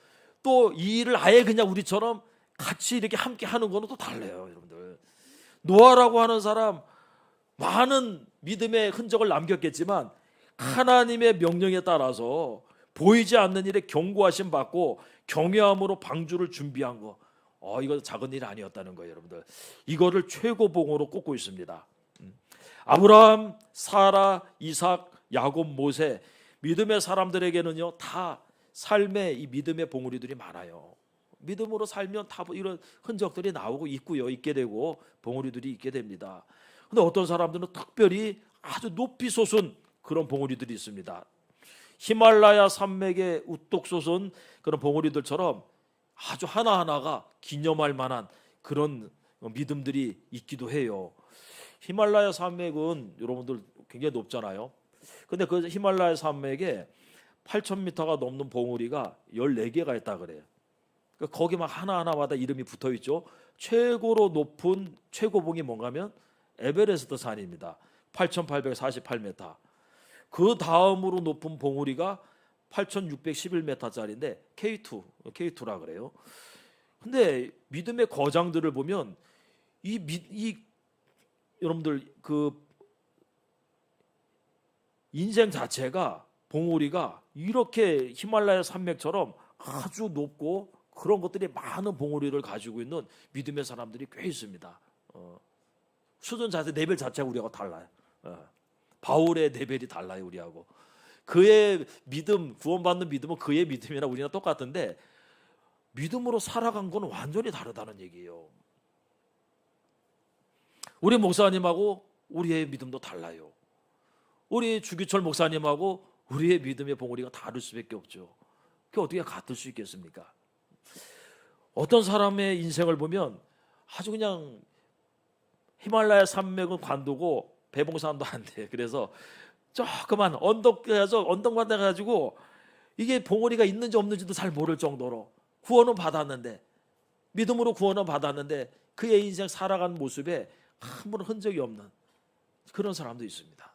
또 이 일을 아예 그냥 우리처럼 같이 이렇게 함께 하는 거는 또 달라요, 여러분들. 노아라고 하는 사람 많은 믿음의 흔적을 남겼겠지만 하나님의 명령에 따라서 보이지 않는 일에 경고하심 받고 경외함으로 방주를 준비한 거. 이거 작은 일이 아니었다는 거예요, 여러분들. 이거를 최고봉으로 꼽고 있습니다. 아브라함, 사라, 이삭, 야곱, 모세 믿음의 사람들에게는요 다 삶의 이 믿음의 봉우리들이 많아요. 믿음으로 살면 다 이런 흔적들이 나오고 있게 되고 봉우리들이 있게 됩니다. 근데 어떤 사람들은 특별히 아주 높이 솟은 그런 봉우리들이 있습니다. 히말라야 산맥에 우뚝 솟은 그런 봉우리들처럼 아주 하나하나가 기념할 만한 그런 믿음들이 있기도 해요. 히말라야 산맥은 여러분들 굉장히 높잖아요. 근데 그 히말라야 산맥에 8,000m가 넘는 봉우리가 14개가 있다 그래요. 그러니까 거기 막 하나하나마다 이름이 붙어 있죠. 최고로 높은 최고봉이 뭔가면 에베레스트 산입니다. 8,848m. 그 다음으로 높은 봉우리가 8,611m짜리인데 K2라 그래요. 근데 믿음의 거장들을 보면 이 여러분들 그 인생 자체가 봉우리가 이렇게 히말라야 산맥처럼 아주 높고 그런 것들이 많은 봉우리를 가지고 있는 믿음의 사람들이 꽤 있습니다. 수준 자체 레벨 자체가 우리하고 달라요. 바울의 레벨이 달라요 우리하고. 그의 믿음, 구원받는 믿음은 그의 믿음이나 우리나 똑같은데 믿음으로 살아간 건 완전히 다르다는 얘기예요. 우리 목사님하고 우리의 믿음도 달라요. 우리 주기철 목사님하고 우리의 믿음의 봉우리가 다를 수밖에 없죠. 그게 어떻게 같을 수 있겠습니까? 어떤 사람의 인생을 보면 아주 그냥 히말라야 산맥은 관두고 배봉산도 안 돼. 그래서 조그만 언덕만 돼가지고 이게 봉우리가 있는지 없는지도 잘 모를 정도로 구원은 받았는데 믿음으로 구원은 받았는데 그의 인생 살아간 모습에 아무런 흔적이 없는 그런 사람도 있습니다.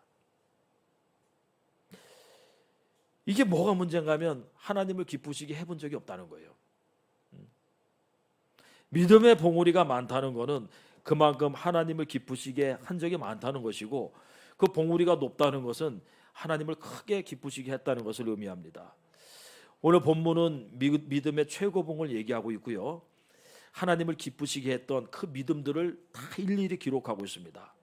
이게 뭐가 문제인가 하면 하나님을 기쁘시게 해본 적이 없다는 거예요. 믿음의 봉우리가 많다는 것은 그만큼 하나님을 기쁘시게 한 적이 많다는 것이고 그 봉우리가 높다는 것은 하나님을 크게 기쁘시게 했다는 것을 의미합니다. 오늘 본문은 믿음의 최고봉을 얘기하고 있고요. 하나님을 기쁘시게 했던 그 믿음들을 다 일일이 기록하고 있습니다.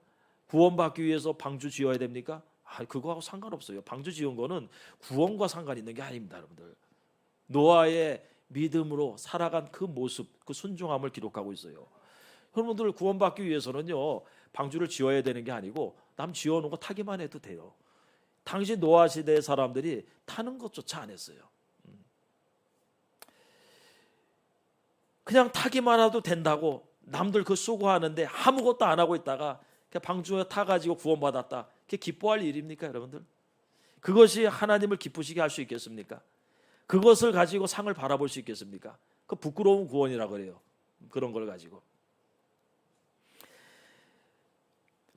구원받기 위해서 방주 지어야 됩니까? 그거하고 상관없어요. 방주 지은 거는 구원과 상관 있는 게 아닙니다, 여러분들. 노아의 믿음으로 살아간 그 모습, 그 순종함을 기록하고 있어요. 여러분들 구원받기 위해서는요, 방주를 지어야 되는 게 아니고 남 지어놓은 거 타기만 해도 돼요. 당시 노아 시대의 사람들이 타는 것조차 안 했어요. 그냥 타기만 해도 된다고 남들 그 수고하는데 아무것도 안 하고 있다가 방주에 타가지고 구원받았다. 그게 기뻐할 일입니까, 여러분들? 그것이 하나님을 기쁘시게 할 수 있겠습니까? 그것을 가지고 상을 바라볼 수 있겠습니까? 그 부끄러운 구원이라 그래요. 그런 걸 가지고.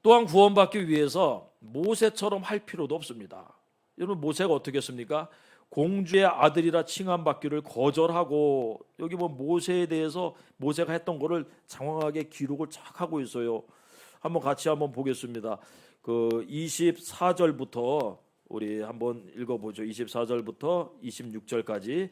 또한 구원받기 위해서 모세처럼 할 필요도 없습니다. 여러분 모세가 어떻게 했습니까? 공주의 아들이라 칭함받기를 거절하고 여기 뭐 모세에 대해서 모세가 했던 거를 장황하게 기록을 쫙 하고 있어요. 같이 한번 보겠습니다. 그 24절부터 우리 한번 읽어보죠. 24절부터 26절까지.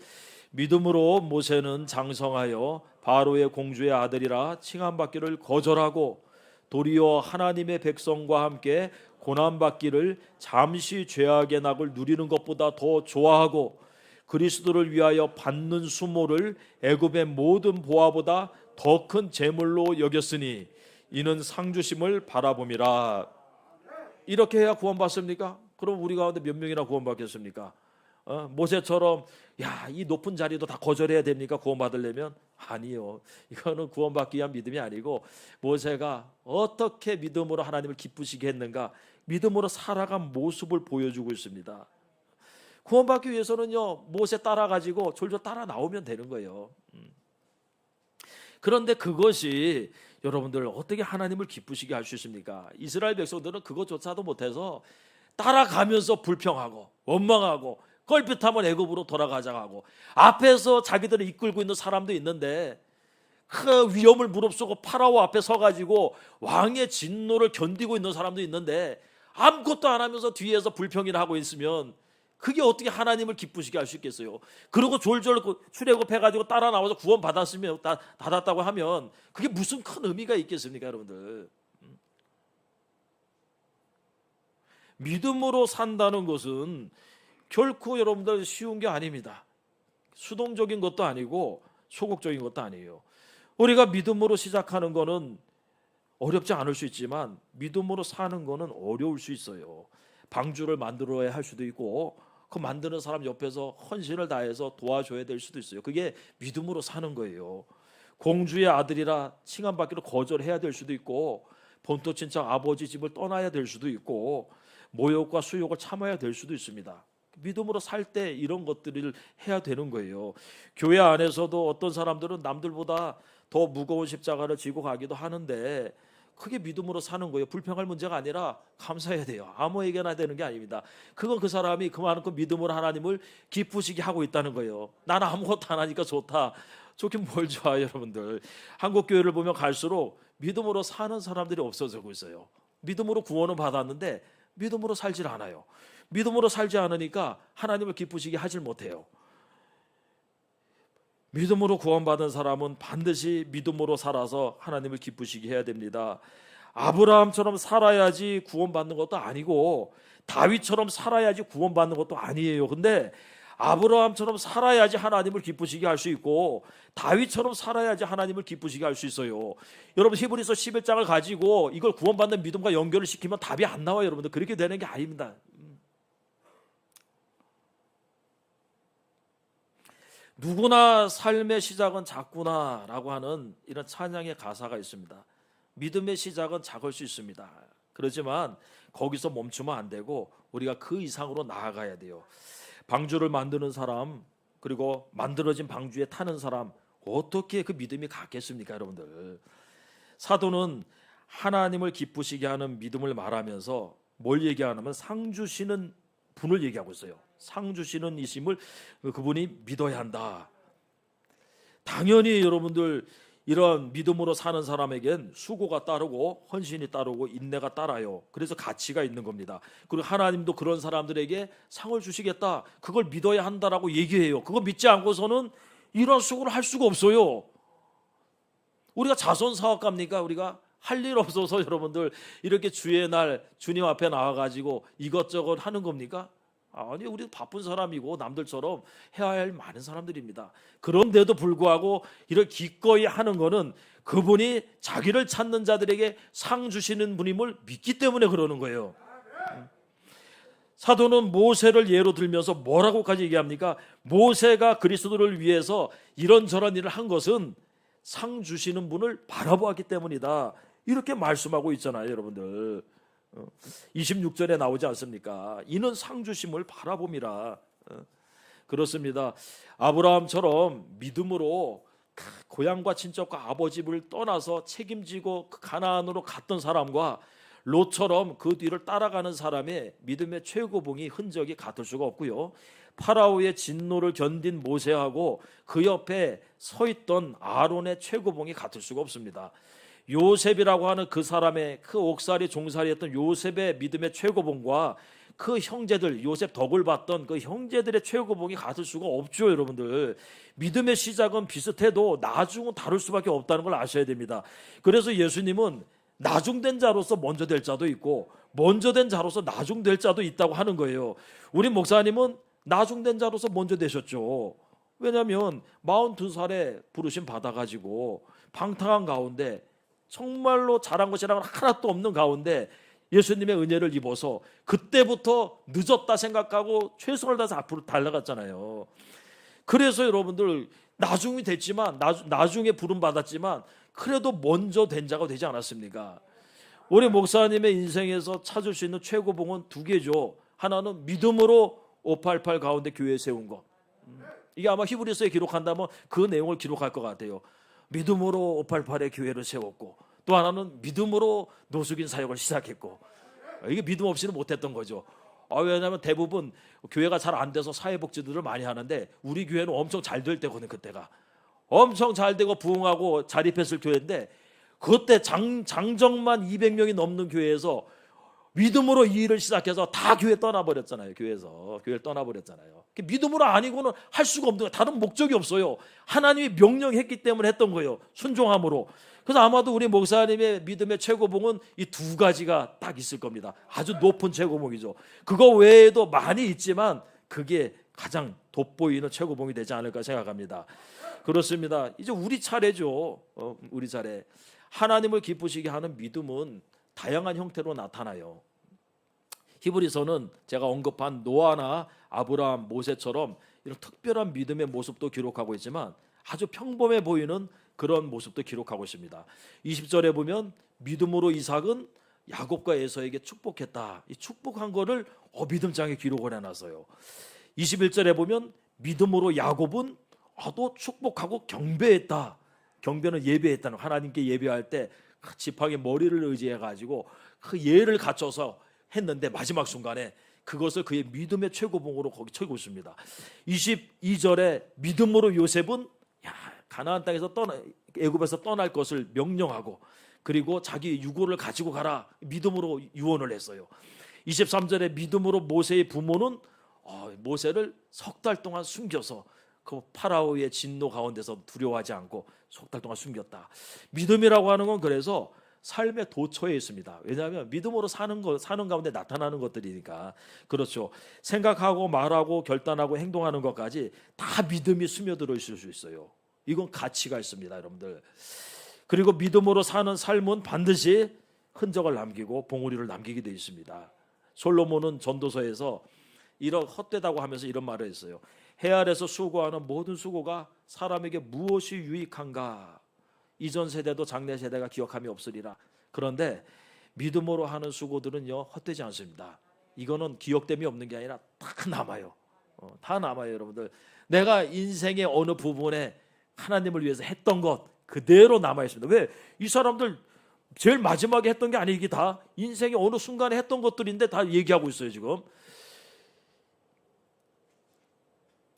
믿음으로 모세는 장성하여 바로의 공주의 아들이라 칭함받기를 거절하고 도리어 하나님의 백성과 함께 고난받기를 잠시 죄악의 낙을 누리는 것보다 더 좋아하고 그리스도를 위하여 받는 수모를 애굽의 모든 보화보다 더 큰 재물로 여겼으니 이는 상주심을 바라봄이라. 이렇게 해야 구원받습니까? 그럼 우리 가운데 몇 명이나 구원받겠습니까? 모세처럼 이 높은 자리도 다 거절해야 됩니까? 구원받으려면? 아니요. 이거는 구원받기 위한 믿음이 아니고 모세가 어떻게 믿음으로 하나님을 기쁘시게 했는가, 믿음으로 살아간 모습을 보여주고 있습니다. 구원받기 위해서는요, 모세 따라가지고 졸졸 따라 나오면 되는 거예요. 그런데 그것이 여러분들 어떻게 하나님을 기쁘시게 할 수 있습니까? 이스라엘 백성들은 그것조차도 못해서 따라가면서 불평하고 원망하고 껄핏하면 애굽으로 돌아가자 하고 앞에서 자기들을 이끌고 있는 사람도 있는데 그 위험을 무릅쓰고 파라오 앞에 서가지고 왕의 진노를 견디고 있는 사람도 있는데 아무것도 안 하면서 뒤에서 불평이나 하고 있으면 그게 어떻게 하나님을 기쁘시게 할 수 있겠어요? 그리고 졸졸 출애굽해가지고 따라 나와서 구원 받았다고 하면 그게 무슨 큰 의미가 있겠습니까, 여러분들? 믿음으로 산다는 것은 결코 여러분들 쉬운 게 아닙니다. 수동적인 것도 아니고 소극적인 것도 아니에요. 우리가 믿음으로 시작하는 거는 어렵지 않을 수 있지만 믿음으로 사는 거는 어려울 수 있어요. 방주를 만들어야 할 수도 있고 그 만드는 사람 옆에서 헌신을 다해서 도와줘야 될 수도 있어요. 그게 믿음으로 사는 거예요. 공주의 아들이라 칭함받기를 거절해야 될 수도 있고 본토 친척 아버지 집을 떠나야 될 수도 있고 모욕과 수욕을 참아야 될 수도 있습니다. 믿음으로 살 때 이런 것들을 해야 되는 거예요. 교회 안에서도 어떤 사람들은 남들보다 더 무거운 십자가를 지고 가기도 하는데 그게 믿음으로 사는 거예요. 불평할 문제가 아니라 감사해야 돼요. 아무에게나 되는 게 아닙니다. 그건 그 사람이 그만큼 믿음으로 하나님을 기쁘시게 하고 있다는 거예요. 나는 아무것도 안 하니까 좋다. 좋긴 뭘 좋아요, 여러분들. 한국 교회를 보면 갈수록 믿음으로 사는 사람들이 없어지고 있어요. 믿음으로 구원은 받았는데 믿음으로 살질 않아요. 믿음으로 살지 않으니까 하나님을 기쁘시게 하질 못해요. 믿음으로 구원받은 사람은 반드시 믿음으로 살아서 하나님을 기쁘시게 해야 됩니다. 아브라함처럼 살아야지 구원받는 것도 아니고 다윗처럼 살아야지 구원받는 것도 아니에요. 근데 아브라함처럼 살아야지 하나님을 기쁘시게 할 수 있고 다윗처럼 살아야지 하나님을 기쁘시게 할 수 있어요. 여러분 히브리서 11장을 가지고 이걸 구원받는 믿음과 연결을 시키면 답이 안 나와요. 여러분들 그렇게 되는 게 아닙니다. 누구나 삶의 시작은 작구나라고 하는 이런 찬양의 가사가 있습니다. 믿음의 시작은 작을 수 있습니다. 그렇지만 거기서 멈추면 안 되고 우리가 그 이상으로 나아가야 돼요. 방주를 만드는 사람 그리고 만들어진 방주에 타는 사람 어떻게 그 믿음이 같겠습니까, 여러분들? 사도는 하나님을 기쁘시게 하는 믿음을 말하면서 뭘 얘기하냐면 상 주시는 분을 얘기하고 있어요. 상 주시는 이심을 그분이 믿어야 한다. 당연히 여러분들 이런 믿음으로 사는 사람에겐 수고가 따르고 헌신이 따르고 인내가 따라요. 그래서 가치가 있는 겁니다. 그리고 하나님도 그런 사람들에게 상을 주시겠다. 그걸 믿어야 한다라고 얘기해요. 그거 믿지 않고서는 이런 수고를 할 수가 없어요. 우리가 자선 사업가입니까? 우리가 할 일 없어서 여러분들 이렇게 주의 날 주님 앞에 나와가지고 이것저것 하는 겁니까? 아니, 우리도 바쁜 사람이고 남들처럼 해야 할 많은 사람들입니다. 그런데도 불구하고 이렇게 기꺼이 하는 거는 그분이 자기를 찾는 자들에게 상 주시는 분임을 믿기 때문에 그러는 거예요. 사도는 모세를 예로 들면서 뭐라고까지 얘기합니까? 모세가 그리스도를 위해서 이런저런 일을 한 것은 상 주시는 분을 바라보았기 때문이다. 이렇게 말씀하고 있잖아요, 여러분들. 26절에 나오지 않습니까? 이는 상 주심을 바라봄이라. 그렇습니다. 아브라함처럼 믿음으로 고향과 친척과 아버지를 떠나서 책임지고 가나안으로 갔던 사람과 롯처럼 그 뒤를 따라가는 사람의 믿음의 최고봉이 흔적이 같을 수가 없고요. 파라오의 진노를 견딘 모세하고 그 옆에 서 있던 아론의 최고봉이 같을 수가 없습니다. 요셉이라고 하는 그 사람의 그 옥살이 종살이했던 요셉의 믿음의 최고봉과 그 형제들 요셉 덕을 봤던 그 형제들의 최고봉이 같을 수가 없죠, 여러분들. 믿음의 시작은 비슷해도 나중은 다를 수밖에 없다는 걸 아셔야 됩니다. 그래서 예수님은 나중된 자로서 먼저 될 자도 있고 먼저 된 자로서 나중될 자도 있다고 하는 거예요. 우리 목사님은 나중된 자로서 먼저 되셨죠. 왜냐하면 42살에 부르심 받아가지고 방탕한 가운데 정말로 잘한 것이라는 하나도 없는 가운데 예수님의 은혜를 입어서 그때부터 늦었다 생각하고 최선을 다해서 앞으로 달려갔잖아요. 그래서 여러분들 나중이 됐지만 나중에 부름 받았지만 그래도 먼저 된 자가 되지 않았습니까? 우리 목사님의 인생에서 찾을 수 있는 최고봉은 두 개죠. 하나는 믿음으로 588 가운데 교회 세운 것. 이게 아마 히브리서에 기록한다면 그 내용을 기록할 것 같아요. 믿음으로 588의 교회를 세웠고 또 하나는 믿음으로 노숙인 사역을 시작했고 이게 믿음 없이는 못했던 거죠. 왜냐하면 대부분 교회가 잘 안 돼서 사회복지들을 많이 하는데 우리 교회는 엄청 잘 될 때거든요. 그때가 엄청 잘 되고 부흥하고 자립했을 교회인데 그때 장정만 200명이 넘는 교회에서 믿음으로 이 일을 시작해서 다 교회 떠나버렸잖아요. 교회를 떠나버렸잖아요. 믿음으로 아니고는 할 수가 없는 거예요. 다른 목적이 없어요. 하나님이 명령했기 때문에 했던 거예요. 순종함으로. 그래서 아마도 우리 목사님의 믿음의 최고봉은 이 두 가지가 딱 있을 겁니다. 아주 높은 최고봉이죠. 그거 외에도 많이 있지만 그게 가장 돋보이는 최고봉이 되지 않을까 생각합니다. 그렇습니다. 이제 우리 차례죠. 우리 차례. 하나님을 기쁘시게 하는 믿음은 다양한 형태로 나타나요. 히브리서는 제가 언급한 노아나 아브라함, 모세처럼 이런 특별한 믿음의 모습도 기록하고 있지만 아주 평범해 보이는 그런 모습도 기록하고 있습니다. 20절에 보면 믿음으로 이삭은 야곱과 에서에게 축복했다. 이 축복한 거를 믿음장에 기록을 해놨어요. 21절에 보면 믿음으로 야곱은 또 축복하고 경배했다. 경배는 예배했다는, 하나님께 예배할 때 지팡이 머리를 의지해 가지고 그 예를 갖춰서 했는데 마지막 순간에 그것을 그의 믿음의 최고봉으로 거기 쳐고 있습니다. 22절에 믿음으로 요셉은 가나안 땅에서 애굽에서 떠날 것을 명령하고, 그리고 자기 유고를 가지고 가라, 믿음으로 유언을 했어요. 23절에 믿음으로 모세의 부모는 모세를 석 달 동안 숨겨서 그 파라오의 진노 가운데서 두려워하지 않고 석 달 동안 숨겼다. 믿음이라고 하는 건 그래서 삶의 도처에 있습니다. 왜냐하면 믿음으로 사는 가운데 나타나는 것들이니까. 그렇죠. 생각하고 말하고 결단하고 행동하는 것까지 다 믿음이 스며들어 있을 수 있어요. 이건 가치가 있습니다, 여러분들. 그리고 믿음으로 사는 삶은 반드시 흔적을 남기고 봉우리를 남기게 되어 있습니다. 솔로몬은 전도서에서 이런 헛되다고 하면서 이런 말을 했어요. 해 아래서 수고하는 모든 수고가 사람에게 무엇이 유익한가? 이전 세대도 장래 세대가 기억함이 없으리라. 그런데 믿음으로 하는 수고들은요, 헛되지 않습니다. 이거는 기억됨이 없는 게 아니라 다 남아요. 다 남아요, 여러분들. 내가 인생의 어느 부분에 하나님을 위해서 했던 것 그대로 남아 있습니다. 왜? 이 사람들 제일 마지막에 했던 게 아니기, 다 인생의 어느 순간에 했던 것들인데 다 얘기하고 있어요, 지금.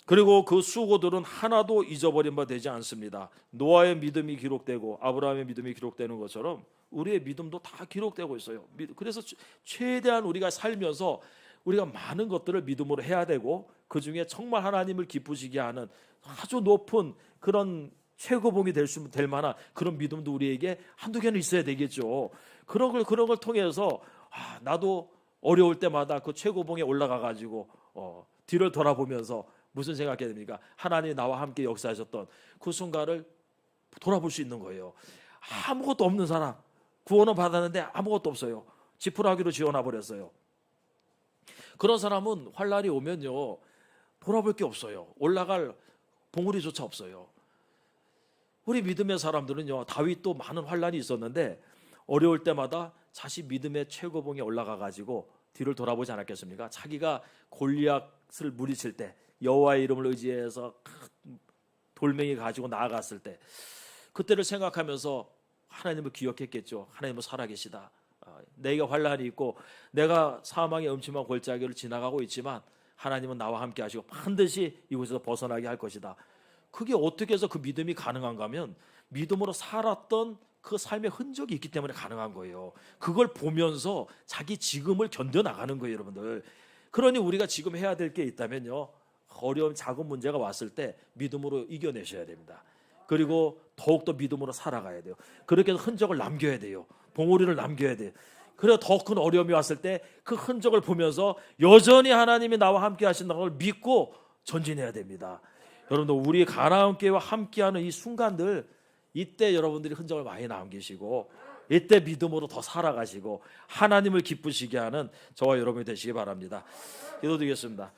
그리고 그 수고들은 하나도 잊어버린 바 되지 않습니다. 노아의 믿음이 기록되고 아브라함의 믿음이 기록되는 것처럼 우리의 믿음도 다 기록되고 있어요. 그래서 최대한 우리가 살면서 우리가 많은 것들을 믿음으로 해야 되고, 그 중에 정말 하나님을 기쁘시게 하는 아주 높은 그런 최고봉이 될 만한 그런 믿음도 우리에게 한두 개는 있어야 되겠죠. 그런 걸 통해서 나도 어려울 때마다 그 최고봉에 올라가 가지고 뒤를 돌아보면서 무슨 생각하게 됩니까? 하나님이 나와 함께 역사하셨던 그 순간을 돌아볼 수 있는 거예요. 아무것도 없는 사람, 구원을 받았는데 아무것도 없어요. 지푸라기로 지어놔 버렸어요. 그런 사람은 환난이 오면요, 돌아볼 게 없어요. 올라갈 봉우리조차 없어요. 우리 믿음의 사람들은요, 다윗도 많은 환난이 있었는데 어려울 때마다 자신 믿음의 최고봉에 올라가 가지고 뒤를 돌아보지 않았겠습니까? 자기가 골리앗을 물리칠 때 여호와의 이름을 의지해서 돌멩이 가지고 나아갔을 때 그때를 생각하면서 하나님을 기억했겠죠. 하나님은 살아계시다. 내게 환난이 있고 내가 사망의 음침한 골짜기를 지나가고 있지만 하나님은 나와 함께 하시고 반드시 이곳에서 벗어나게 할 것이다. 그게 어떻게 해서 그 믿음이 가능한가 하면 믿음으로 살았던 그 삶의 흔적이 있기 때문에 가능한 거예요. 그걸 보면서 자기 지금을 견뎌나가는 거예요, 여러분들. 그러니 우리가 지금 해야 될 게 있다면요, 어려운 작은 문제가 왔을 때 믿음으로 이겨내셔야 됩니다. 그리고 더욱더 믿음으로 살아가야 돼요. 그렇게 해서 흔적을 남겨야 돼요. 봉우리를 남겨야 돼요. 그래야 더 큰 어려움이 왔을 때 그 흔적을 보면서 여전히 하나님이 나와 함께 하신다는 걸 믿고 전진해야 됩니다. 여러분들, 우리 가나안 교회와 함께하는 이 순간들, 이때 여러분들이 흔적을 많이 남기시고 이때 믿음으로 더 살아가시고 하나님을 기쁘시게 하는 저와 여러분이 되시기 바랍니다. 기도드리겠습니다.